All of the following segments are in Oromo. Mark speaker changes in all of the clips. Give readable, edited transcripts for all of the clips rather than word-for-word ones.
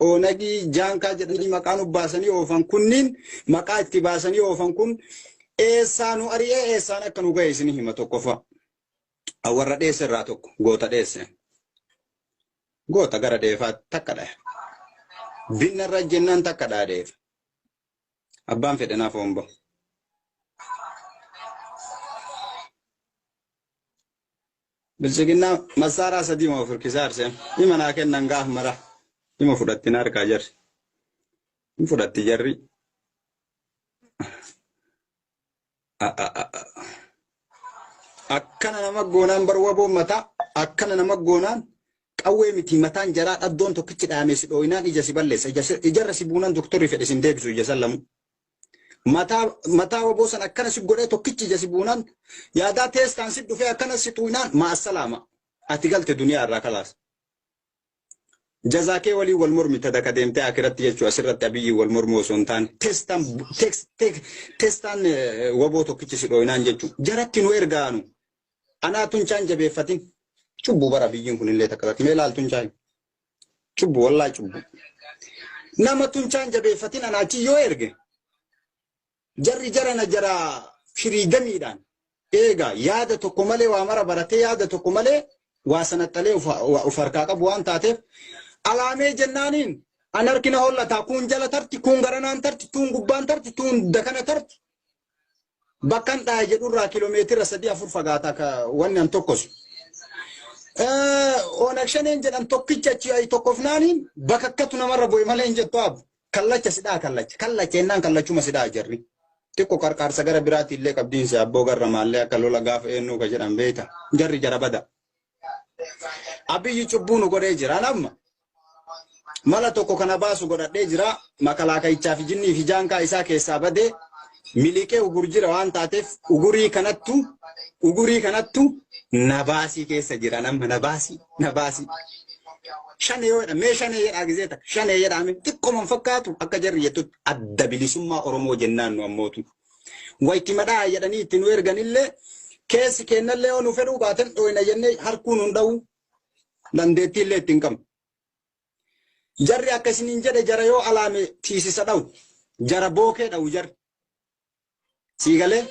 Speaker 1: onagi janka jedhanii maqaan ubbaasanii oofan kunniin maqaa itti baasanii oofan kun eessaanu ari'ee eessaan akka nu ga'e isinii hima tokkofa. Warra dheesse irraa tokko goota dheesse. Goota gara deefaatti takka dha. Binna irra jennaan takka dha deef. Abbaan fedhanaaf hombo. Bilchiginaa masaaraa sadii moo furkisaa arsee. Hima naa kennan gaaf mara. Hima fudhattiin harkaa jarri. Hima fudhatti jarri. Akkana nama goonaan barwaboo mataa. Akkana nama goonaan qawwee miti mataan jaraa dhaddoon tokkichi dhaamee si dhooyinaan ija si balleessa. Ijarra si buunaan doktorri fedhe sin deebisu ija sallamu. Mataa waboo san akkana si godhee tokkichi ija si buunaan yaadaa teestaan si dhufee akkana si xuuynaan maasalaama. Ati galte duniyaa irraa kalaas. Jazaakee walii wal mormi tadaka deemtee akiratti jechuu asirratti abiyyi wal mormu osoo hin taane teestaan waboo tokkichi si dhooyinaan jechuu jaratti nu ergaanu. Anaa tunchaan jabeeffatin. Cubbu bara biyyiin kun illee takka mee laal tunchaan. Cubbu wallaa cubbu. Nama tunchaan jabeeffatin anaachi yoo erge. Jarri jarana jara shiriigamiidhaan eegaa yaada tokko malee waa mara baratee yaada tokko malee waa sanattalee uf harkaa qabu waan taateef alaamee jennaaniin an harkina hollataa kun jala tarti kun garanaan tarti kun gubbaan tarti kun dakana tarti bakkan dhaa jedhurraa kiiloomeetira 3-4 fagaataa ka wanni an tokkos. Onakshaneen jedhan tokkicha achi ay tokkofnaaniin bakakkatu namarra bu'e malee hin jettu abu kallacha sidhaa kallacha ennaan kallachuma sidhaa jarri. Tikko qarqaarsa gara biraatti illee qabdiinsa abboo garra maallee akka lola gaafa eenyu ka jedhan beeta jarri jara bada. Abiyyi cubbuu nu godhee jira namma. Mala tokko kana baasu godhadhee jira makalaakayichaa fi jinnii fi jaankaa isaa keessaa badee miliqee ugur jira waan taateef ugurii kanattu nabaasii keessa jira namma nabaasii. Shanee yoo jedhame mee shanee jedhaa gizee takka shanee jedhame xiqqooman fakkaatu akka jarri jettutti adda bilisummaa Oromoo jennaan nu ammootu. Wayitti madhaa jedhanii itti nu erganillee keessi kennallee yoo nu fedhuu baatan dhooyna jennee harkuun hunda'u dandeettiillee ittiin qabnu. Jarri akkasiniin jedhe jara yoo alaame tiisisa dha'u jara bookee dha'u jarri. Siigalee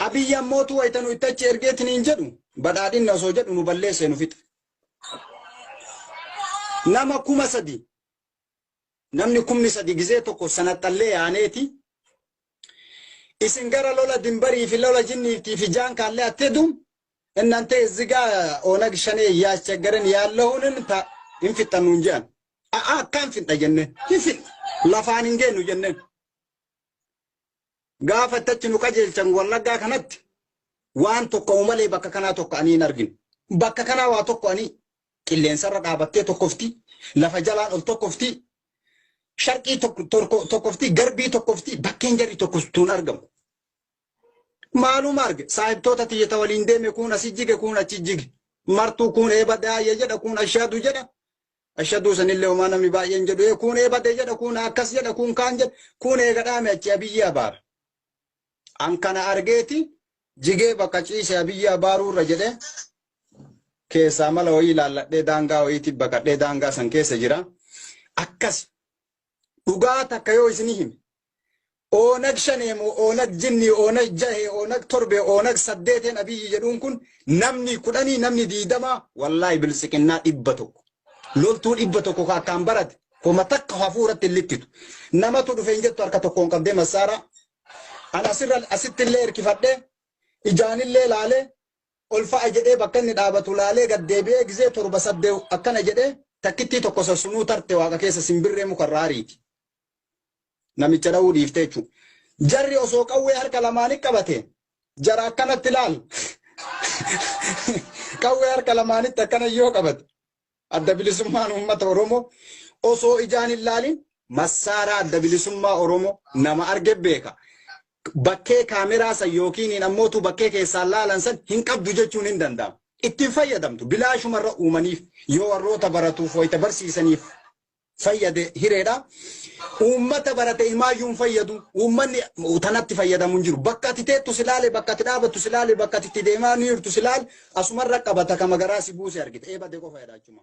Speaker 1: abiyyi ammootu wayita nu itti achi ergeetiniin jedhu badhaadhinna osoo jedhu nu balleessee nu fixa. Nama 3,000 namni 3,000 gizee tokko sanaxallee yaaneeti isin gara lola dimbarii fi lola jinnii fi jaankaallee atteedu innante zigaa onag shanee yaachagaran yaallohunin ta infixannuun jedhan akkaan finxa jenneen lafaan hin geennu jenneen gaafa ittachi nu qajeelchan wallaggaa kanatti waan tokko malee bakka kanaa tokko ani hin arginu bakka kanaa waa tokko ani qilleensarra dhaabattee tokkofti lafa jalaan ol tokkofti sharqii tokkofti garbii tokkofti bakkeen jarri tokkoftuun argamu. Maalum arge saahibtoota tiyyata waliin deeme kun asi jige kun achi jige martuu kun eebadee ayya jedha kun ashadu jedha ashadu sanillee homaa namni baay'een jedhu kun eebadee jedha kun akkas jedha kun kaan jedha kun eegadhaame achi abiyyi abaara. An kana argeeti jigee bakka ciise abiyyi abaaruurra jedhee keessa mala wayii ilaalladhee daangaa wayiitti baqadhee daangaa san keessa jira. Akkas dhugaa takka yoo isinii hime onag shaneemu onag jinni onag jahe onag torbe onag 8 abiyyi jedhuun kun namni 10 namni 20 wallahi bilsiqinnaa 100 loltuu 100 ka akkaan barate koma takka hafuuratti littitu namatu dhufe hin jettu harka tokkoon qabdee masaara ana asitti illee hirkifadhee ijaanillee laalee olfa'a jedhee bakka inni dhaabatu laalee gaddeebi'ee gizee 7-8 akkana jedhee takkittii tokko sassunuu tarte waaqa keessa simbirree mukarraariiti. Namicha dha'uu dhiiftee jechuudha. Jarri osoo qawwee harka lamaanii qabate jara akkanatti ilaal. Qawwee harka lamaanitti akkana yoo qabate adda bilisummaan uummata Oromoo osoo ijaan ilaalin massaara adda bilisummaa Oromoo nama arge beeka. Bakkee kaameraa san yookiin ammootu bakkee keessaan laalan san hin qabdu jechuun hin danda'amu. Ittiin fayyadamtu bilaashumarra uumaniif yoo warroota baratuuf wayita barsiisaniif fayyade hireedha. Uummata barate imaayyuun fayyadu uummanni tanatti fayyadamu hin jiru. Bakka ati teettu silaale bakka ati dhaabattu silaale bakka ati deemaa ni jirtu silaale asumarra qabata kama garaa si buuse argite eebade qofa jedha achuma.